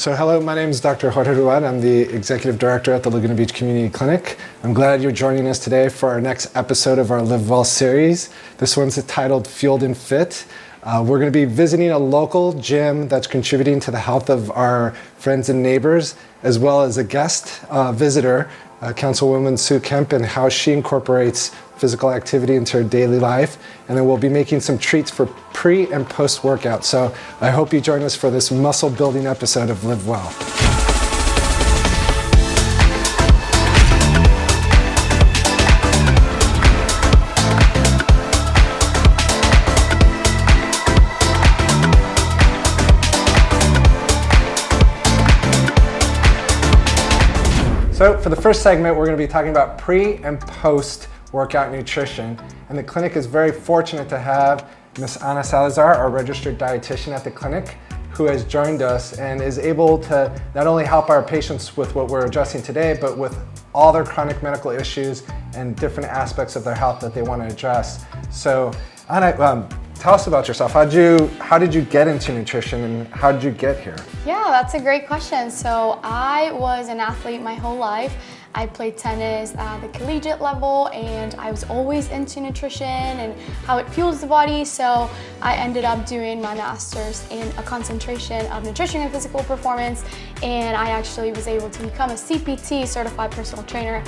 So hello, my name is Dr. Jorge Ruad. I'm the Executive Director at the Laguna Beach Community Clinic. I'm glad you're joining us today for our next episode of our Live Well series. This one's titled Fueled and Fit. We're going to be visiting a local gym that's contributing to the health of our friends and neighbors, as well as a guest visitor, Councilwoman Sue Kemp, and how she incorporates physical activity into her daily life. And then we'll be making some treats for pre and post workout. So I hope you join us for this muscle building episode of Live Well. So for the first segment, we're going to be talking about pre and post workout nutrition. And the clinic is very fortunate to have Ms. Ana Salazar, our registered dietitian at the clinic, who has joined us and is able to not only help our patients with what we're addressing today, but with all their chronic medical issues and different aspects of their health that they want to address. So Ana, tell us about yourself. How did you get into nutrition and how did you get here? Yeah, that's a great question. So I was an athlete my whole life. I played tennis at the collegiate level and I was always into nutrition and how it fuels the body. So I ended up doing my master's in a concentration of nutrition and physical performance. And I actually was able to become a CPT, certified personal trainer,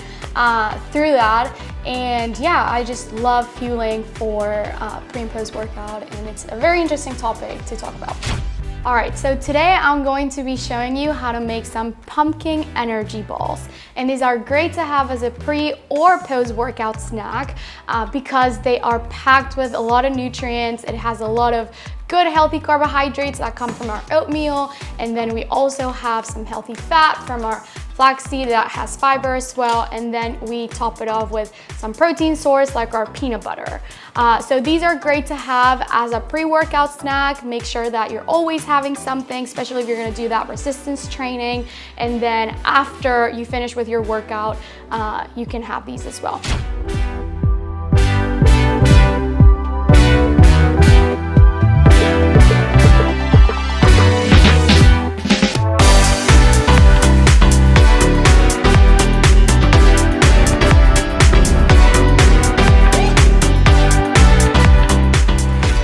through that. And yeah, I just love fueling for pre and post workout, and it's a very interesting topic to talk about. All right, so today I'm going to be showing you how to make some pumpkin energy balls. And these are great to have as a pre or post workout snack because they are packed with a lot of nutrients. It has a lot of good healthy carbohydrates that come from our oatmeal. And then we also have some healthy fat from our flaxseed that has fiber as well. And then we top it off with some protein source like our peanut butter. So these are great to have as a pre-workout snack. Make sure that you're always having something, especially if you're gonna do that resistance training. And then after you finish with your workout, you can have these as well.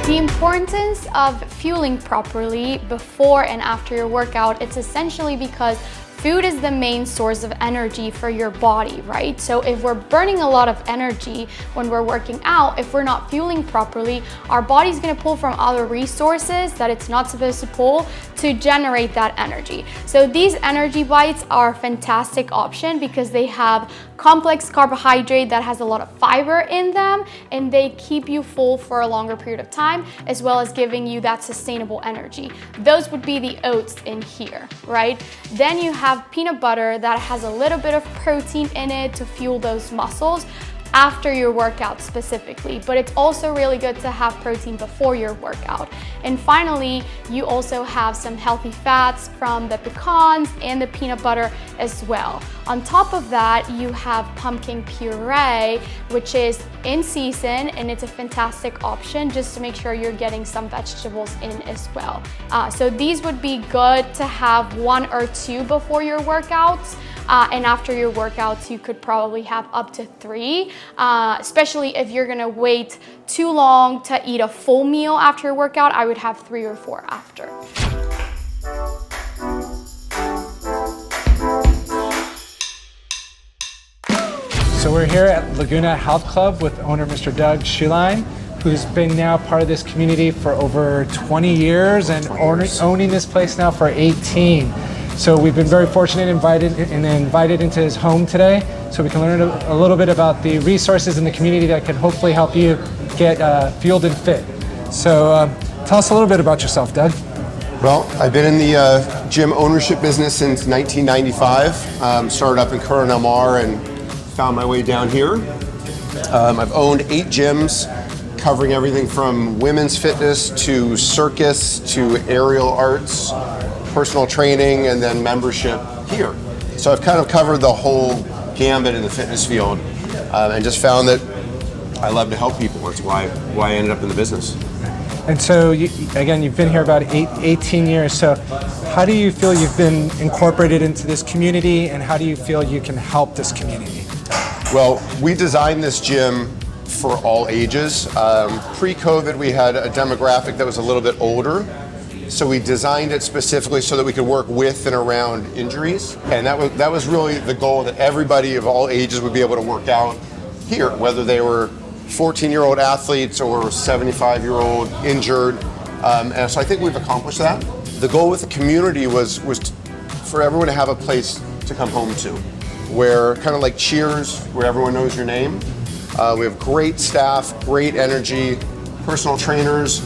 The importance of fueling properly before and after your workout, it's essentially because food is the main source of energy for your body, right? So if we're burning a lot of energy when we're working out, if we're not fueling properly, our body's gonna pull from other resources that it's not supposed to pull to generate that energy. So these energy bites are a fantastic option because they have complex carbohydrate that has a lot of fiber in them, and they keep you full for a longer period of time, as well as giving you that sustainable energy. Those would be the oats in here, right? Then you have peanut butter that has a little bit of protein in it to fuel those muscles after your workout specifically, but it's also really good to have protein before your workout. And finally, you also have some healthy fats from the pecans and the peanut butter as well. On top of that, you have pumpkin puree, which is in season, and it's a fantastic option just to make sure you're getting some vegetables in as well. So these would be good to have 1 or 2 before your workouts. And after your workouts, you could probably have up to 3, especially if you're gonna wait too long to eat a full meal after your workout. I would have 3 or 4 after. So we're here at Laguna Health Club with owner Mr. Doug Schuline, who's been now part of this community for over 20 years and owning this place now for 18. So we've been very fortunate invited into his home today so we can learn a little bit about the resources in the community that can hopefully help you get fueled and fit. So tell us a little bit about yourself, Doug. Well, I've been in the gym ownership business since 1995. Started up in Corona Del Mar and found my way down here. I've owned 8 gyms covering everything from women's fitness to circus to aerial arts, personal training, and then membership here. So I've kind of covered the whole gambit in the fitness field and just found that I love to help people. That's why I ended up in the business. And so, again, you've been here about 18 years. So how do you feel you've been incorporated into this community, and how do you feel you can help this community? Well, we designed this gym for all ages. Pre-COVID, we had a demographic that was a little bit older. So we designed it specifically so that we could work with and around injuries. And that was really the goal, that everybody of all ages would be able to work out here, whether they were 14-year-old athletes or 75-year-old injured. And so I think we've accomplished that. The goal with the community was for everyone to have a place to come home to, where kind of like Cheers, where everyone knows your name. We have great staff, great energy, personal trainers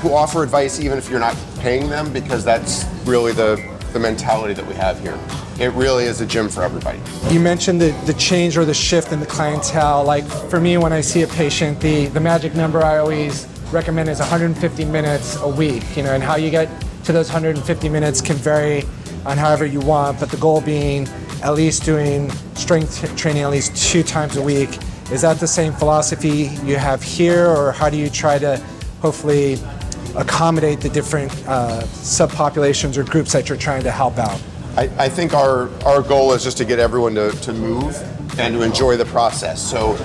who offer advice even if you're not paying them, because that's really the mentality that we have here. It really is a gym for everybody. You mentioned the change or the shift in the clientele. Like for me, when I see a patient, the magic number I always recommend is 150 minutes a week, and how you get to those 150 minutes can vary on however you want, but the goal being at least doing strength training at least 2 times a week. Is that the same philosophy you have here, or how do you try to hopefully accommodate the different subpopulations or groups that you're trying to help out? I think our goal is just to get everyone to move and to enjoy the process. So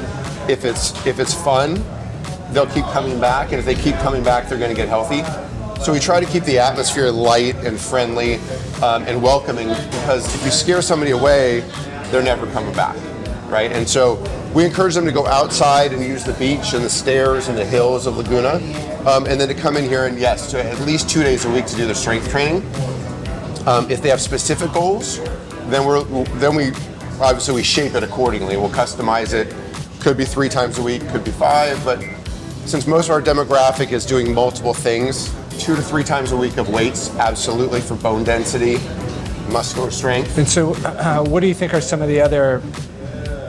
if it's fun, they'll keep coming back, and if they keep coming back, they're going to get healthy. So we try to keep the atmosphere light and friendly and welcoming, because if you scare somebody away, they're never coming back, right? And so we encourage them to go outside and use the beach and the stairs and the hills of Laguna, and then to come in here and yes, to at least 2 days a week to do their strength training. If they have specific goals, then we obviously we shape it accordingly. We'll customize it. Could be 3 times a week, could be 5, but since most of our demographic is doing multiple things, 2 to 3 times a week of weights, absolutely, for bone density, muscular strength. And so what do you think are some of the other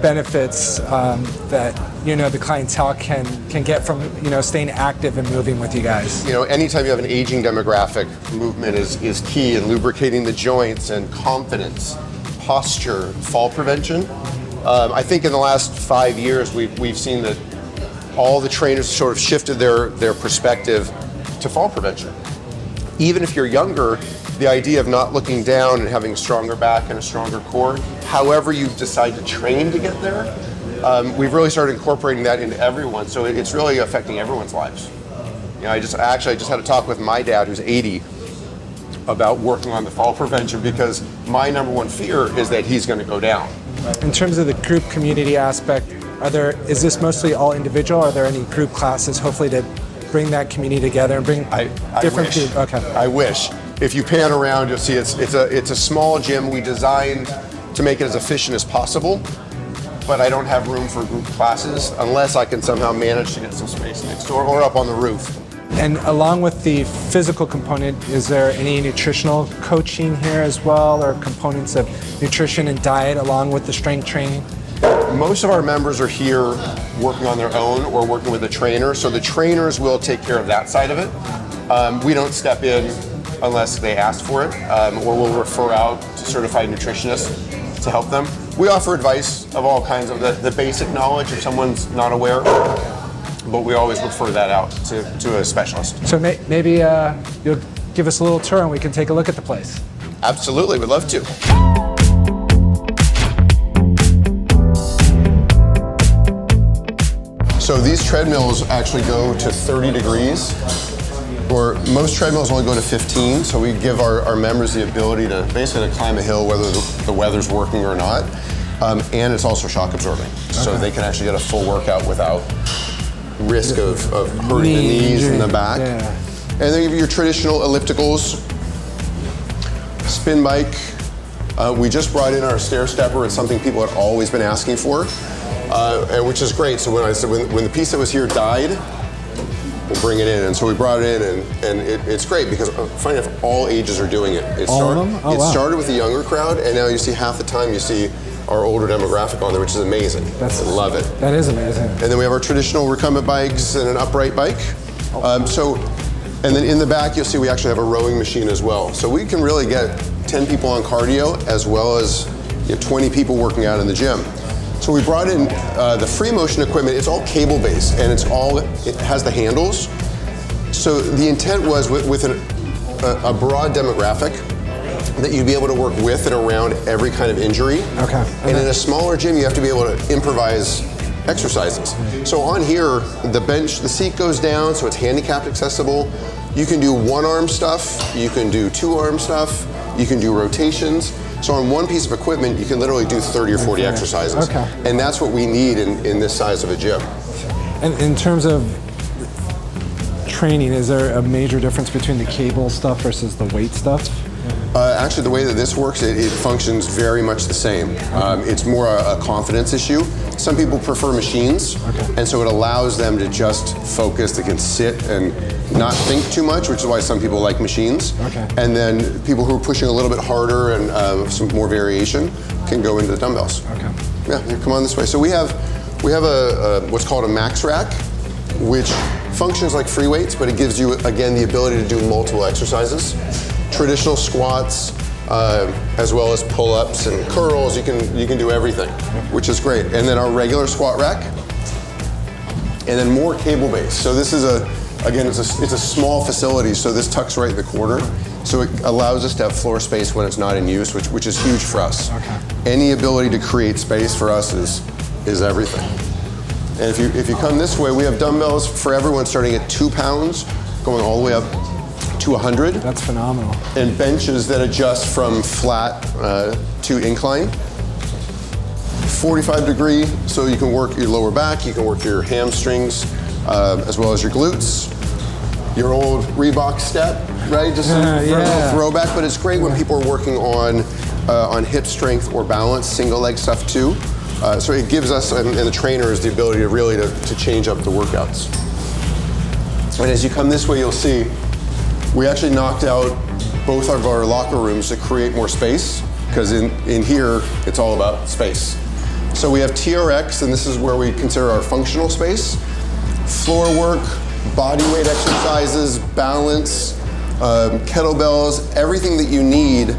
benefits that the clientele can get from staying active and moving with you guys? Anytime you have an aging demographic, movement is key in lubricating the joints and confidence, posture, fall prevention. I think in the last 5 years we've seen that all the trainers sort of shifted their perspective to fall prevention. Even if you're younger, the idea of not looking down and having a stronger back and a stronger core, however you decide to train to get there, we've really started incorporating that into everyone. So it's really affecting everyone's lives. I just had a talk with my dad, who's 80, about working on the fall prevention, because my number one fear is that he's going to go down. In terms of the group community aspect, is this mostly all individual? Are there any group classes, hopefully, to bring that community together and bring different people? Okay. I wish. If you pan around, you'll see it's a small gym. We designed to make it as efficient as possible, but I don't have room for group classes unless I can somehow manage to get some space next door or up on the roof. And along with the physical component, is there any nutritional coaching here as well, or components of nutrition and diet along with the strength training? Most of our members are here working on their own or working with a trainer, so the trainers will take care of that side of it. We don't step in unless they ask for it, or we'll refer out to certified nutritionists to help them. We offer advice of all kinds of the basic knowledge if someone's not aware, but we always refer that out to a specialist. So maybe you'll give us a little tour and we can take a look at the place. Absolutely, we'd love to. So these treadmills actually go to 30 degrees, or most treadmills only go to 15, so we give our members the ability to basically climb a hill whether the weather's working or not, and it's also shock absorbing, so they can actually get a full workout without risk of hurting the knees and the back. Yeah. And then you have your traditional ellipticals, spin bike. We just brought in our stair stepper. It's something people had always been asking for, and which is great. So when the piece that was here died, we'll bring it in. And so we brought it in, and it's great because funny enough, all ages are doing it. It started with the younger crowd, and now you see half the time you see our older demographic on there, which is amazing. I love it. That is amazing. And then we have our traditional recumbent bikes and an upright bike. And then in the back, you'll see we actually have a rowing machine as well. So we can really get 10 people on cardio as well as 20 people working out in the gym. So we brought in the free motion equipment. It's all cable based, and it has the handles. So the intent was with a broad demographic that you'd be able to work with and around every kind of injury. Okay. And in a smaller gym, you have to be able to improvise exercises. So on here, the seat goes down, so it's handicapped accessible. You can do one-arm stuff, you can do two-arm stuff, you can do rotations. So on one piece of equipment, you can literally do 30 or 40 exercises. Okay. And that's what we need in this size of a gym. And in terms of training, is there a major difference between the cable stuff versus the weight stuff? Actually, the way that this works, it functions very much the same. It's more a confidence issue. Some people prefer machines, and so it allows them to just focus. They can sit and not think too much, which is why some people like machines. Okay. And then people who are pushing a little bit harder and some more variation can go into the dumbbells. Okay. Yeah, here, come on this way. So we have a what's called a max rack, which functions like free weights, but it gives you, again, the ability to do multiple exercises. Traditional squats, as well as pull-ups and curls, you can do everything, which is great. And then our regular squat rack, and then more cable base. So this is again, it's a small facility, so this tucks right in the corner. So it allows us to have floor space when it's not in use, which is huge for us. Okay. Any ability to create space for us is everything. And if you come this way, we have dumbbells for everyone starting at 2 pounds, going all the way up to 100. That's phenomenal. And benches that adjust from flat to incline. 45 degree, so you can work your lower back, you can work your hamstrings, as well as your glutes. Your old Reebok step, right? Just a little throwback, but it's great when people are working on hip strength or balance, single leg stuff too. So it gives us and the trainers the ability to really to change up the workouts. And as you come this way, you'll see we actually knocked out both of our locker rooms to create more space, because in here, it's all about space. So we have TRX, and this is where we consider our functional space. Floor work, body weight exercises, balance, kettlebells, everything that you need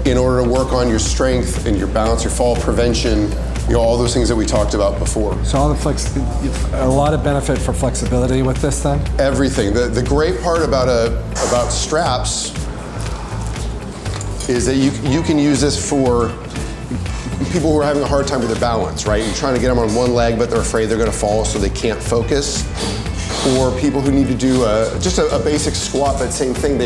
in order to work on your strength and your balance, your fall prevention, all those things that we talked about before. So all a lot of benefit for flexibility with this then? Everything. The great part about straps is that you can use this for people who are having a hard time with their balance, right? You're trying to get them on one leg, but they're afraid they're gonna fall, so they can't focus. Or people who need to do just a basic squat, but same thing,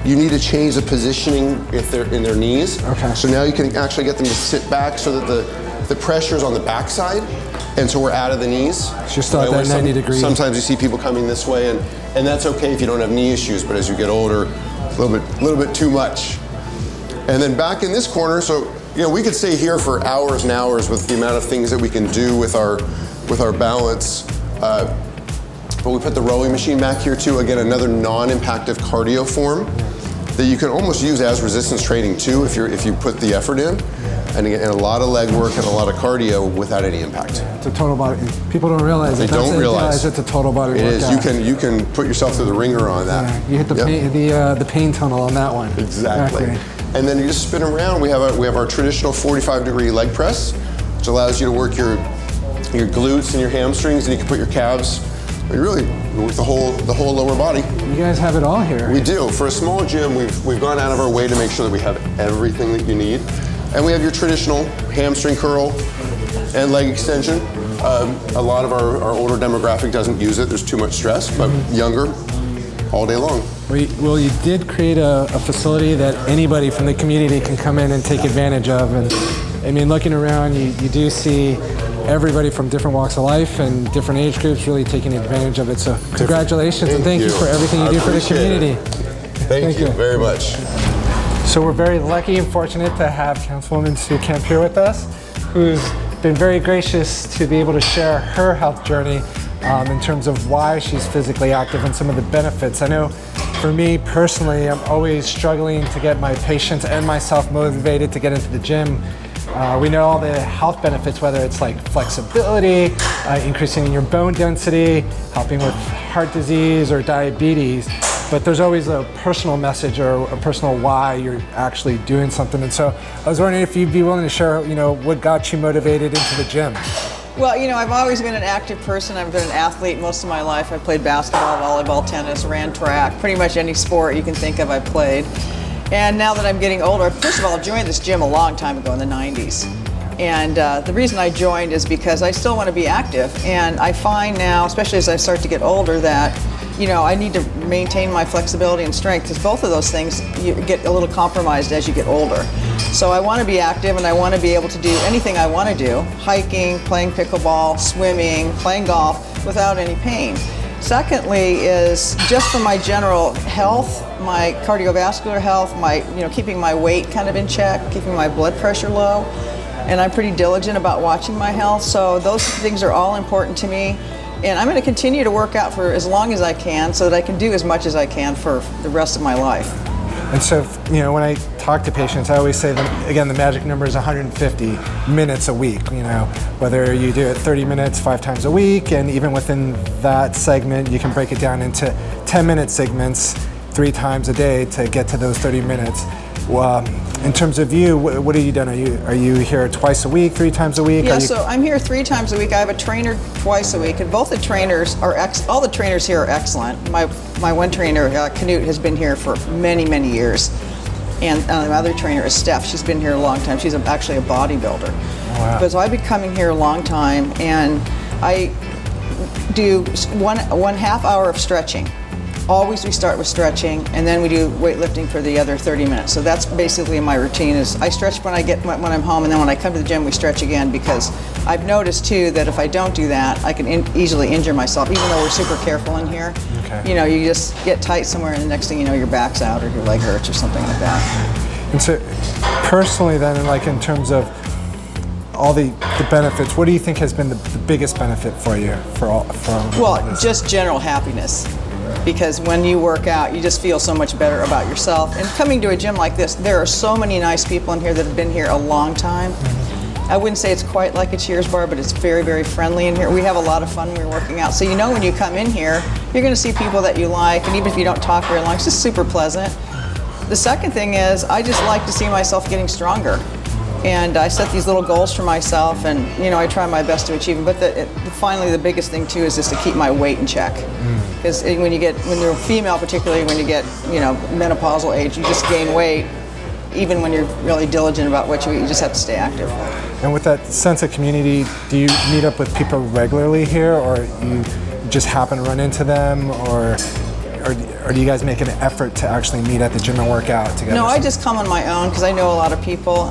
you need to change the positioning if they're in their knees. Okay. So now you can actually get them to sit back so that the pressure's on the backside, and so we're out of the knees. So you're still at that 90 degree. Sometimes you see people coming this way, and that's okay if you don't have knee issues, but as you get older, a little bit too much. And then back in this corner, so we could stay here for hours and hours with the amount of things that we can do with our balance. But we put the rowing machine back here too. Again, another non-impactive cardio form that you can almost use as resistance training too if you put the effort in. And again, a lot of leg work and a lot of cardio without any impact. It's a total body. People don't realize They don't realize it's a total body workout. It is. You can put yourself through the ringer on that. Yeah, you hit the pain tunnel on that one. Exactly. And then you just spin around. We have our traditional 45-degree leg press, which allows you to work your glutes and your hamstrings, and you can put your calves. We really work the whole lower body. You guys have it all here. We do. For a small gym, we've gone out of our way to make sure that we have everything that you need. And we have your traditional hamstring curl and leg extension. A lot of our older demographic doesn't use it. There's too much stress, but younger, all day long. Well, you did create a facility that anybody from the community can come in and take advantage of. And I mean, looking around, you do see everybody from different walks of life and different age groups really taking advantage of it. So congratulations and thank you for everything you do for the community. Thank you very much. So we're very lucky and fortunate to have Councilwoman Sue Kemp here with us, who's been very gracious to be able to share her health journey in terms of why she's physically active and some of the benefits. I know for me personally, I'm always struggling to get my patients and myself motivated to get into the gym. We know all the health benefits, whether it's like flexibility, increasing your bone density, helping with heart disease or diabetes, but there's always a personal message or a personal why you're actually doing something. And so I was wondering if you'd be willing to share, what got you motivated into the gym? Well, you know, I've always been an active person. I've been an athlete most of my life. I played basketball, volleyball, tennis, ran track, pretty much any sport you can think of I played. And now that I'm getting older, first of all, I joined this gym a long time ago in the 90s. And the reason I joined is because I still want to be active. And I find now, especially as I start to get older, that, you know, I need to maintain my flexibility and strength, because both of those things you get a little compromised as you get older. So I want to be active, and I want to be able to do anything I want to do, hiking, playing pickleball, swimming, playing golf, without any pain. Secondly is just for my general health, my cardiovascular health, my, you know, keeping my weight kind of in check, keeping my blood pressure low. And I'm pretty diligent about watching my health, so those things are all important to me. And I'm going to continue to work out for as long as I can so that I can do as much as I can for the rest of my life. And so, you know, when I talk to patients, I always say that, again, the magic number is 150 minutes a week, you know, whether you do it 30 minutes 5 times a week, and even within that segment, you can break it down into 10-minute segments 3 times a day to get to those 30 minutes. In terms of you, what have you done? Are you here twice a week, 3 times a week? Yeah, so I'm here 3 times a week. I have a trainer twice a week, and both the trainers are all the trainers here are excellent. My one trainer, Canute, has been here for many, many years, and my other trainer is Steph. She's been here a long time. She's actually a bodybuilder. Wow. But so I've been coming here a long time, and I do one half hour of stretching. Always we start with stretching, and then we do weightlifting for the other 30 minutes. So that's basically my routine. Is I stretch when I'm home, and then when I come to the gym, we stretch again, because I've noticed too that if I don't do that, I can easily injure myself. Even though we're super careful in here, Okay. you know, you just get tight somewhere, and the next thing you know, your back's out or your leg hurts or something like that. And so, personally, then, like in terms of all the benefits, what do you think has been the biggest benefit for you Well, just general happiness. Because when you work out, you just feel so much better about yourself. And coming to a gym like this, there are so many nice people in here that have been here a long time. I wouldn't say it's quite like a Cheers bar, but it's very, very friendly in here. We have a lot of fun when we're working out. So you know when you come in here, you're going to see people that you like, and even if you don't talk very long, it's just super pleasant. The second thing is, I just like to see myself getting stronger. And I set these little goals for myself, and you know, I try my best to achieve them. But finally, the biggest thing too is just to keep my weight in check. Because when you're a female, particularly when you get, you know, menopausal age, you just gain weight. Even when you're really diligent about what you eat, you just have to stay active. And with that sense of community, do you meet up with people regularly here, or you just happen to run into them, or do you guys make an effort to actually meet at the gym and work out together? No, I just come on my own because I know a lot of people.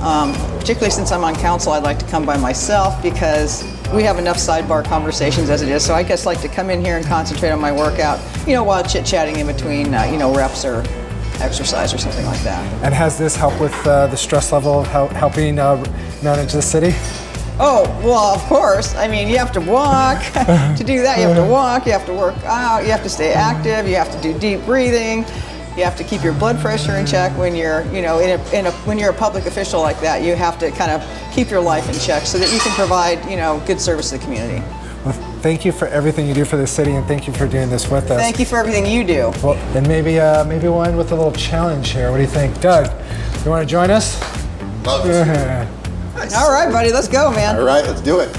Particularly since I'm on council, I'd like to come by myself because we have enough sidebar conversations as it is. So I just like to come in here and concentrate on my workout, you know, while chit-chatting in between, you know, reps or exercise or something like that. And has this helped with the stress level of helping manage the city? Oh, well, of course. I mean, you have to walk. To do that, you have to walk, you have to work out, you have to stay active, you have to do deep breathing, you have to keep your blood pressure in check when you're, you know, when you're a public official like that. You have to kind of keep your life in check so that you can provide, you know, good service to the community. Well, thank you for everything you do for the city, and thank you for doing this with us. Thank you for everything you do. Well, and maybe we'll end with a little challenge here. What do you think? Doug, you want to join us? Love it. All right, buddy, let's go, man. All right, let's do it.